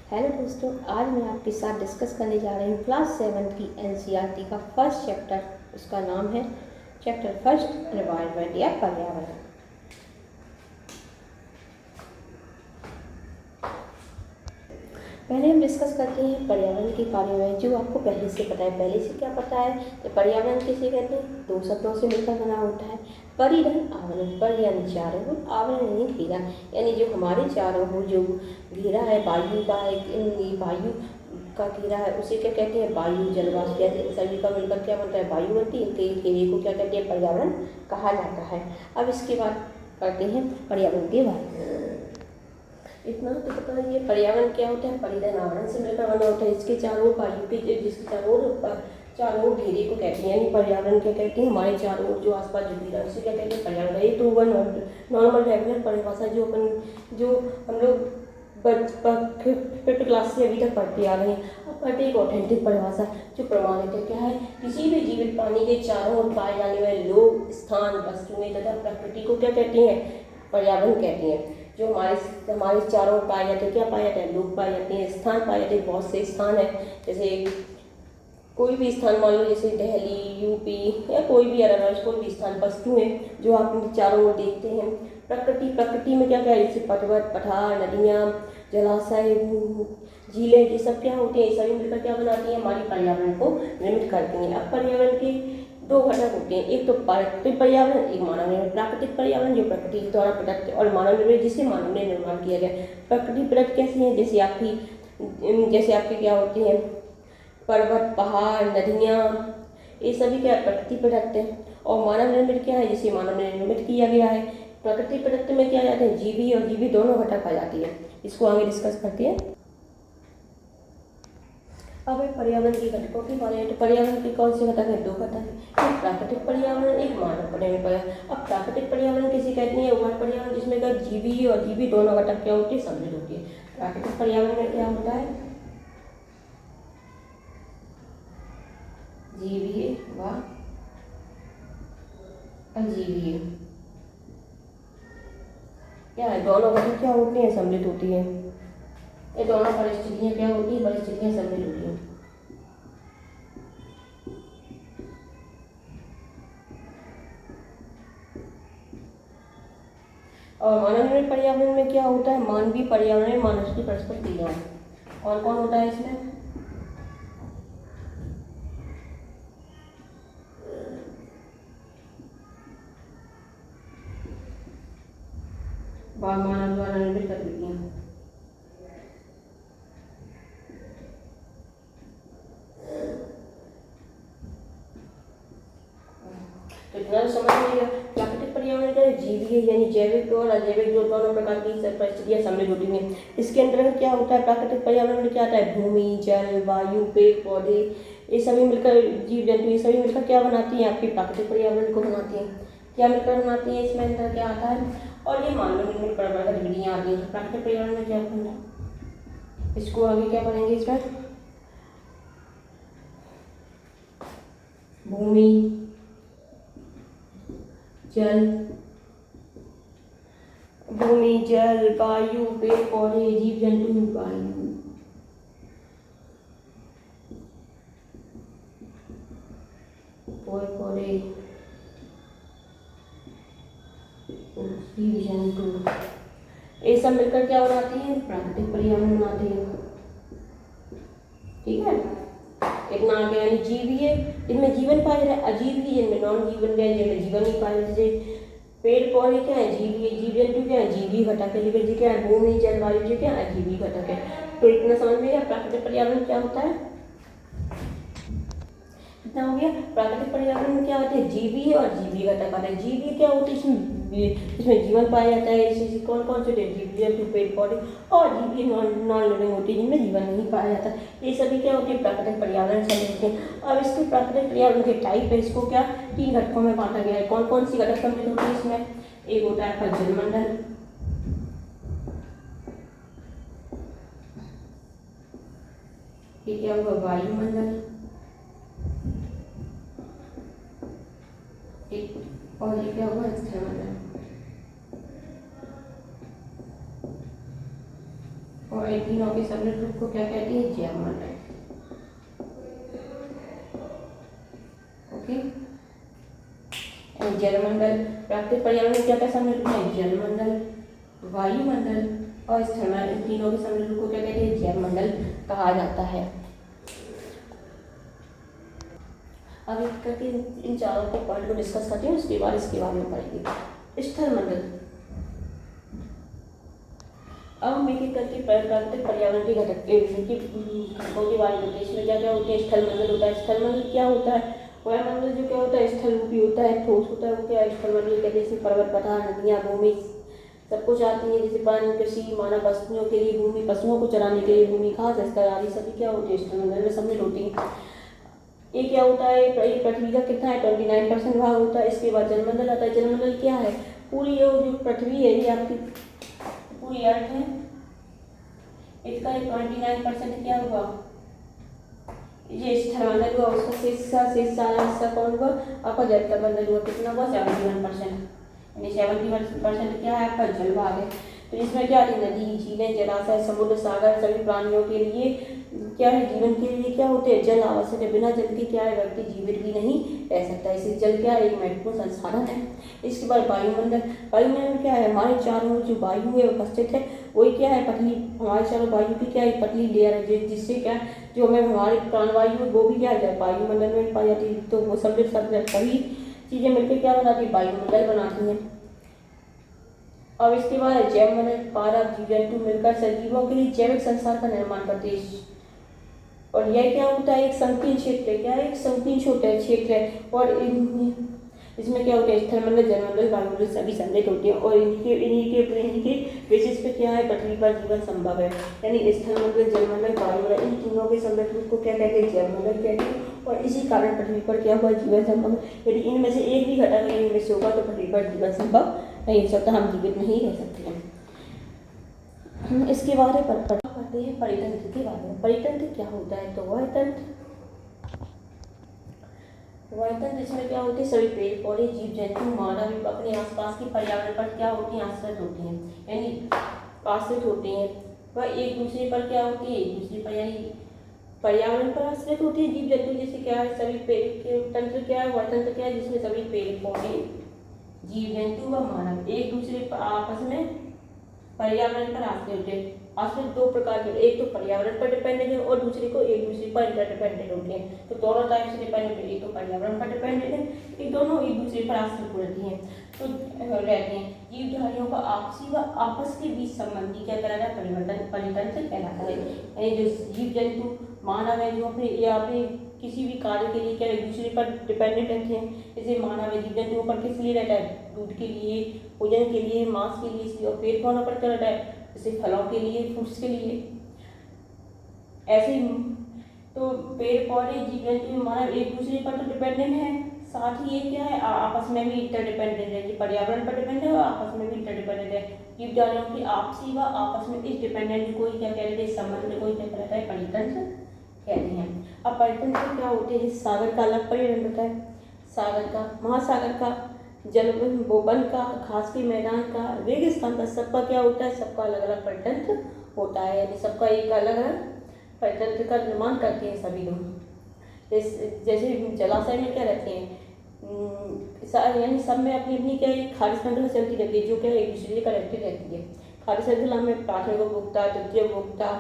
Hello दोस्तों, आज मैं आपके साथ डिस्कस करने जा रही हूँ क्लास 7 की एनसीईआरटी का फर्स्ट चैप्टर। उसका नाम है चैप्टर फर्स्ट, एनवायरनमेंट या पर्यावरण। पहले हम डिस्कस करते हैं पर्यावरण के बारे में, जो आपको पहले से पता है। पहले से क्या पता है कि पर्यावरण किसे कहते हैं? दो शब्दों से मिलकर बना होता है, परिधन आवरण। पर यानी चारों ओर, आवरण यानी घेरा, यानी जो हमारे चारों ओर जो घेरा है वायु का, एक वायु का घेरा है, उसे क्या कहते हैं? वायु जलवाष्प। जैसे सभी का मिलकर क्या बनता है? वायु बनती है। इनके घेरे को क्या कहते हैं? पर्यावरण कहा जाता है। अब इसके बाद करते हैं पर्यावरण के बारे में। इतना तो पता है ये पर्यावरण क्या होता है? परिधन आवरण से मिलकर बना होता है। इसके चारों वायु के, जिसके चारों घेरे को कहते हैं, यानी पर्यावरण क्या कहते हैं? हमारे चारों ओर जो आसपास जो घेरा है उसे क्या कहते हैं? पर्यावरण। ये तो वन नॉर्मल रेगुलर परिभाषा जो हम लोग फिफ्थ क्लास से अभी तक पढ़ते आ रहे हैं। अब पढ़ते एक ऑथेंटिक परिभाषा जो प्रमाणित है। क्या है? किसी भी जीवित प्राणी के चारों ओर पाए जाने वाले लोग, स्थान, वस्तुएं तथा प्रकृति को क्या कहते हैं? पर्यावरण कहते हैं। जो हमारे चारों ओर पाए जाते हैं, क्या पाए जाते हैं? लोग पाए जाते हैं, स्थान पाए जाते हैं। बहुत से स्थान है, जैसे कोई भी स्थान मान लो, जैसे दिल्ली, यूपी या कोई भी अदरवाइज कोई भी स्थान, वस्तुएं जो आप चारों ओर देखते हैं। प्रकृति में क्या क्या है? जैसे पर्वत, पठार, नदियाँ, जलाशय, झीलें, ये सब क्या होती हैं? ये सभी मिलकर क्या बनाती हैं? हमारी पर्यावरण को निर्मित करती हैं। अब पर्यावरण के दो घटक होते हैं, एक तो प्राकृतिक पर्यावरण, एक मानव निर्मित। प्राकृतिक पर्यावरण जो प्रकृति के द्वारा प्रदत्त, और मानव निर्मित जिसे मानव ने निर्माण किया गया। प्रकृति प्रदत्त कैसी है? जैसे आपकी क्या होती है? पर्वत, पहाड़, नदियाँ, ये सभी क्या प्रकृति प्रदत्त है। और मानव निर्मित क्या है? जिसे मानव ने निर्मित किया गया है। प्रकृति प्रदत्त में क्या जाते हैं? जीवी और जीवी दोनों घटक आ जाती है। इसको आगे डिस्कस करते हैं। अब है पर्यावरण के घटकों के बारे में। तो पर्यावरण के कौन से घटक हैं? दो घटक हैं, एक प्राकृतिक पर्यावरण, एक मानव पर्यावरण। अब प्राकृतिक पर्यावरण किसे कहते हैं? वह पर्यावरण जिसमें का जीवी और जीवी दोनों घटक क्या होती है? सम्मिलित होती है। प्राकृतिक पर्यावरण में क्या होता है? जीवीय व अजीवीय क्या है? दोनों घटक क्या होती हैं? सम्मिलित होती है। ये दोनों परिस्थितियाँ क्या होती है? परिस्थितियाँ सम्मिलित होती हैं। और मानव निर्मित पर्यावरण में क्या होता है? मानवीय पर्यावरण में मानव की परस्पर क्रिया। कौन कौन होता है इसमें? मानव द्वारा निर्मित गतिविधियाँ। तो इतना तो समझ लीजिएगा। प्राकृतिक पर्यावरण क्या है? जीवीय यानी जैविक और अजैविक जो दोनों प्रकार की परिस्थितियाँ सम्मिलित होती हैं। इसके अंतर्गत क्या होता है? प्राकृतिक पर्यावरण में क्या आता है? भूमि, जल, वायु, पेड़ पौधे, ये सभी मिलकर, जीव जंतु, ये सभी मिलकर क्या बनाती हैं? आपके प्राकृतिक पर्यावरण को बनाती हैं। क्या मिलकर बनाती है? इसमें अंदर क्या आता है? और ये मानव निर्मित गतिविधियाँ आती हैं। प्राकृतिक पर्यावरण में क्या होता है? इसको आगे क्या पढ़ेंगे? इसमें भूमि, जल, वायु, पेड़ पौधे, जीव जंतु, वायु, पेड़ पौधे, जीव जंतु, ये सब मिलकर क्या बनाती है? प्राकृतिक पर्यावरण बनाती है। ठीक है, इतना आगे। यानी जीवीय जिनमें जीवन पाया जाता है, अजीवीय जिनमें नॉन जीवन है, जिनमें जीवन नहीं पाया। जैसे पेड़ पौधे क्या है? जीवीय, जीव जंतु क्या है? जीवी घटक है। लेकिन जी क्या है? भूमि, जल, वायु जी क्या है? अजीवी घटक है। तो इतना समझ में गया प्राकृतिक पर्यावरण क्या होता है। इतना हो गया। प्राकृतिक पर्यावरण में क्या होते हैं? जीवी और जीवी घटक आते हैं। जीवी क्या होते हैं? इसमें जीवन पाया जाता है। इसी कौन कौन से जीव जंतु, पेड़ पौधे, और जीवी नॉन लिविंग होती है, जिनमें जीवन नहीं पाया जाता। ये सभी क्या होती है? प्राकृतिक पर्यावरण से मिलते हैं। अब इसके प्राकृतिक पर्यावरण के टाइप है, इसको क्या तीन घटकों में बांटा गया है। कौन कौन सी घटक सम्मिलित होती है इसमें? एक होता है आपका जलमंडल, ये क्या होगा? वायुमंडल, एक और ये क्या होगा? स्थलमंडल। और और इन तीनों के सम्मिलित रूप को क्या कहते हैं? जैव मंडल। ओके, जलमंडल प्राकृतिक पर्यावरण में क्या क्या सम्मिलित रूप है? जलमंडल, वायुमंडल और स्थलमंडल। इन तीनों के सम्मिलित रूप को क्या कहते हैं? जैव मंडल कहा जाता है। अब एक करके इन चारों को पॉइंट को डिस्कस करते हैं, उसके बाद इसके बारे में पढ़ेंगे। स्थलमंडल, अब हम एक एक करके प्राकृतिक पर्यावरण के घटकों के बारे में, इसमें क्या क्या होते हैं? स्थलमंडल होता है। स्थलमंडल क्या होता है? वह मंडल जो क्या होता है? स्थल रूपी होता है, ठोस होता है। वो क्या है? स्थलमंडल कहते हैं। जैसे पर्वत, पठार, नदियाँ, भूमि सब कुछ आती है। जैसे पानी, कृषि, मानव वस्तुओं के लिए भूमि, पशुओं को चराने के लिए भूमि, घास, स्थल आदि सभी क्या होते हैं? स्थलमंडल में सम्मिलित होती है। ये क्या होता है? ये पृथ्वी का कितना है? 29% भाग होता है। इसके बाद जलमंडल आता है। जलमंडल क्या है? पूरी जो पृथ्वी है, ये आपकी पूरी अर्थ है, इसका 29% क्या हुआ? ये स्थलमंडल हुआ। उसका शेष सारा हिस्सा कौन हुआ? आपका जलमंडल हुआ। कितना हुआ? 71%। यानी 70% क्या है? आपका जल भाग है। तो इसमें क्या है? नदी, झीलें, जलाशय, समुद्र, सागर सभी प्राणियों के लिए क्या है? जीवन के लिए क्या होते हैं? जल आवश्यक है। बिना जल के क्या है? व्यक्ति जीवित भी नहीं रह सकता। इसलिए जल क्या है? एक महत्वपूर्ण संसाधन है। इसके बाद वायुमंडल। वायुमंडल क्या है? हमारे चारों ओर जो वायु है उपस्थित है, वही क्या है? पतली, हमारे चारों वायु की क्या है? पतली लेयर है, जिससे क्या जो हमें हमारी प्राणवायु है वो भी क्या है? वायुमंडल में पाई जाती है। तो वो सब सभी चीजें मिलकर क्या बनाती है? वायुमंडल बनाती हैं। अब इसके बाद जैव मंडल, पारक, जीव जंतु मिलकर सजीवों के लिए जैविक संसार का निर्माण करते हैं। और यह क्या होता है? एक संकीर्ण क्षेत्र है। क्या है? एक संकीर्ण क्षेत्र है। और इसमें क्या होता है? स्थलमंडल, जलमंडल, वायुमंडल सभी सम्मिलित होते हैं। और इन्हीं के बेसिस पे क्या है? पृथ्वी पर जीवन संभव है। यानी स्थलमंडल, जलमंडल, वायुमंडल इन तीनों के सम्मिलित रूप को क्या कहते हैं? जैवमंडल कहते हैं। और इसी कारण पृथ्वी पर क्या हुआ? जीवन संभव है। यदि इनमें से एक भी घटक इनमें से होगा तो पृथ्वी पर जीवन संभव नहीं हो सकता, हम जीवित नहीं रह सकते हैं। इसके बारे में पढ़ते हैं परितंत्र के बारे में। परितंत्र क्या होता है? तो वह तंत्र इसमें क्या होती है? सभी पेड़ पौधे, जीव जंतु, मानव अपने आसपास के पर्यावरण पर क्या होती हैं? आश्रित होती हैं। यानी आश्रित होते हैं। वह एक दूसरे पर क्या होती है? एक दूसरे पर यानी पर्यावरण पर आश्रित होती है। जीव जंतु जैसे क्या है? सभी पेड़ के तंत्र क्या है? वह तंत्र क्या है? जिसमें सभी पेड़ पौधे, जीव जंतु व मानव एक दूसरे पर आपस में पर्यावरण पर आश्रित होते हैं। आश्रित दो प्रकार के, एक तो पर्यावरण पर डिपेंडेंट है और दूसरे को एक दूसरे पर इंटरडिपेंडेंट होते हैं। तो दोनों टाइप से डिपेंडेंट है। एक तो पर्यावरण पर डिपेंडेंट है, एक दोनों एक दूसरे पर आश्रित रहती हैं। तो रहते हैं। जीवधारियों का आपसी व आपस के बीच संबंधी क्या कहलाता है? परितंत्र कहलाता है। यानी जो जीव जंतु मानव है, जो अपने किसी भी कार्य के लिए क्या एक दूसरे पर डिपेंडेंट रहते हैं। जैसे मानव है, जीव जंतुओं पर किस लिए रहता है? दूध के लिए, भोजन के लिए, मांस के लिए। और पेड़ पौधों पर क्या रहता है? जैसे फलों के लिए, फ्रूट्स के लिए। ऐसे ही तो पेड़ पौधे, जीव जंतु, मानव एक दूसरे पर तो डिपेंडेंट है, साथ ही ये क्या है? आपस में भी इंटरडिपेंडेंट है। ये पर्यावरण पर डिपेंडेंट है और आपस में भी इंटरडिपेंडेंट है। जीवधारियों की आपसी व आपस में इस डिपेंडेंट को क्या कहते हैं? संबंध को क्या कहता है? परितंत्र कहते हैं। अब परितंत्र क्या होते हैं? सागर का अलग परितंत्र होता है, सागर का, महासागर का, जल वन का, घास के मैदान का, रेगिस्तान का, सबका क्या होता है? सबका अलग अलग परितंत्र होता है। यानी सबका एक अलग अलग परितंत्र का निर्माण करते हैं सभी लोग। जैसे जलाशय में क्या रहते हैं? यानी सब में अपनी अपनी क्या खाद्य श्रृंखला चलती रहती है, जो क्या एक दूसरे का रहती रहती है। खाद्य श्रृंखला में प्राथमिक उपभोक्ता, तृतीय उपभोक्ता,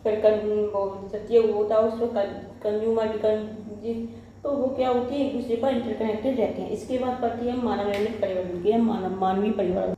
फिर तृतीय उपभोक्ता, उसमें कंज्यूमर, तो वो क्या होती है? एक दूसरे पर इंटरकनेक्टेड रहते हैं। इसके बाद पढ़ती है मानव निर्मित पर्यावरण की, मानवीय पर्यावरण।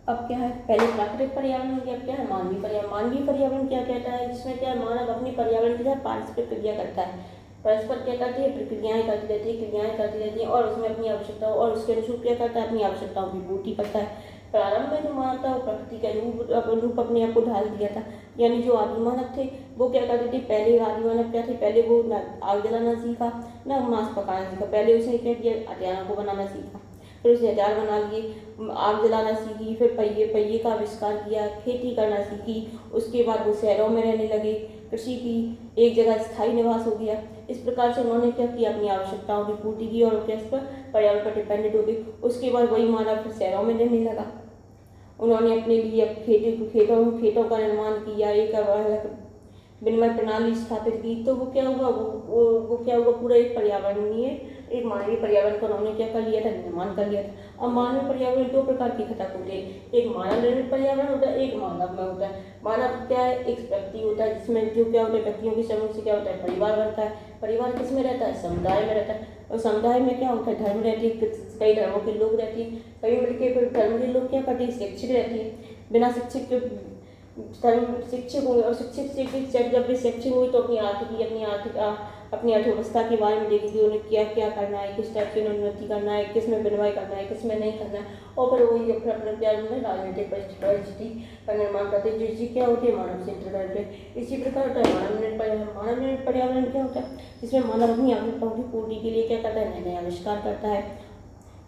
अब क्या है? पहले प्राकृतिक पर्यावरण की, अब क्या है? मानवीय पर्यावरण। मानवीय पर्यावरण क्या कहता है? जिसमें क्या मानव अपनी पर्यावरण के साथ पारस्परिक क्रिया करता है। परस्पर क्या करती है? क्रियाएं करती रहती है और उसमें अपनी आवश्यकताओं और उसके अनुरूप क्या करता है? अपनी आवश्यकताओं की पूर्ति करता है। प्रारंभ में जो मानव था वो प्रकृति के अनुरूप अपने आप को ढाल दिया था। यानी जो आदि मानव थे वो क्या करते थे? पहले आदि मानव क्या थे? पहले वो न आग जलाना सीखा, न मांस पकाना सीखा। पहले उसने क्या किया? हथियारों को बनाना सीखा, फिर उसने हथियार बना लिए, आग जलाना सीखी, फिर पहिए का आविष्कार किया, खेती करना सीखी। उसके बाद वो शहरों में रहने लगे, कृषि की, एक जगह स्थायी निवास हो गया। इस प्रकार से उन्होंने क्या किया? अपनी आवश्यकताओं की पूर्ति की और क्या इस पर पर्यावरण पर डिपेंडेंट हो गई। उसके बाद वही मानव फिर शहरों में रहने लगा उन्होंने अपने लिए खेतों का निर्माण किया, एक अलग विनिमय प्रणाली स्थापित की, तो वो क्या हुआ, वो क्या हुआ, पूरा एक पर्यावरणीय, एक मानवीय पर्यावरण को उन्होंने क्या कर लिया था, निर्माण कर लिया था। अब मानवीय पर्यावरण दो प्रकार के घटक होते हैं, एक मानव निर्मित पर्यावरण होता है, एक मानव में होता है। मानव क्या है, एक व्यक्ति होता है जिसमें जो क्या होता है, व्यक्तियों के समूह से क्या होता है, परिवार बनता है। परिवार किस में रहता है, समुदाय में रहता है, और समुदाय में क्या होता है, धर्म रहती है, कई धर्मों के लोग रहती हैं, कई मिलकर धर्म के लोग क्या करते हैं, शिक्षित रहती है। बिना शिक्षित के धर्म शिक्षित हुए, और शिक्षित जब भी शिक्षित हुई तो अपनी अर्थव्यवस्था के बारे में देखेगी, उन्हें क्या क्या करना है, किस टाइप से उन्नति करना है, किस में विनिमय करना है, किस में नहीं करना है, और फिर वही अपने अपने प्यार में राजनीतिक परिस्थिति का निर्माण करते हैं, जिससे क्या होती है, मानव क्षेत्र करते हैं। इसी प्रकार होता है मानव निर्मित पर्यावरण क्या होता है, जिसमें मानव अपनी आवश्यकताओं की पूर्ति के लिए क्या करता है, नए नए आविष्कार करता है।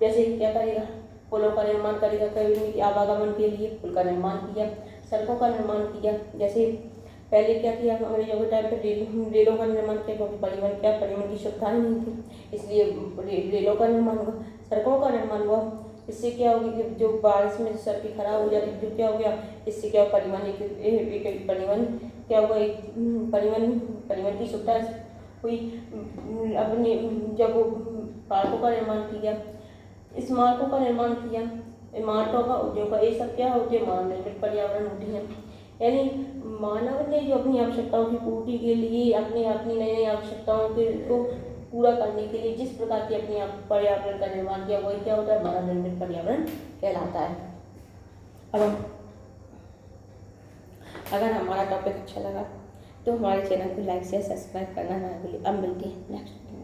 जैसे क्या करेगा, पुलों का निर्माण करेगा, कभी आवागमन के लिए पुल का निर्माण किया, सड़कों का निर्माण किया। जैसे पहले क्या किया, अंग्रेजों के टाइम पे रेलों का निर्माण किया, क्योंकि परिवहन की सुविधाएं नहीं थी, इसलिए रेलों का निर्माण हुआ, सड़कों का निर्माण हुआ। इससे क्या होगी कि जो बारिश में सड़कें खराब हो जाती थी, तो क्या हो गया, इससे क्या परिवहन की सुविधा हुई। अपने जब वो पार्कों का निर्माण किया, स्मारकों का निर्माण किया, इमारतों का, उद्योग का, ये सब क्या होते हैं, मानव निर्मित पर्यावरण होती है। यानी मानव ने जो अपनी आवश्यकताओं की पूर्ति के लिए अपनी अपनी नई नई आवश्यकताओं को पूरा करने के लिए जिस प्रकार की अपनी पर्यावरण का निर्माण किया, वही क्या होता है, मानव निर्मित पर्यावरण कहलाता है। अब अगर हमारा टॉपिक अच्छा लगा तो हमारे चैनल को लाइक शेयर सब्सक्राइब करना ना भूलिए। अब मिलते हैं नेक्स्ट।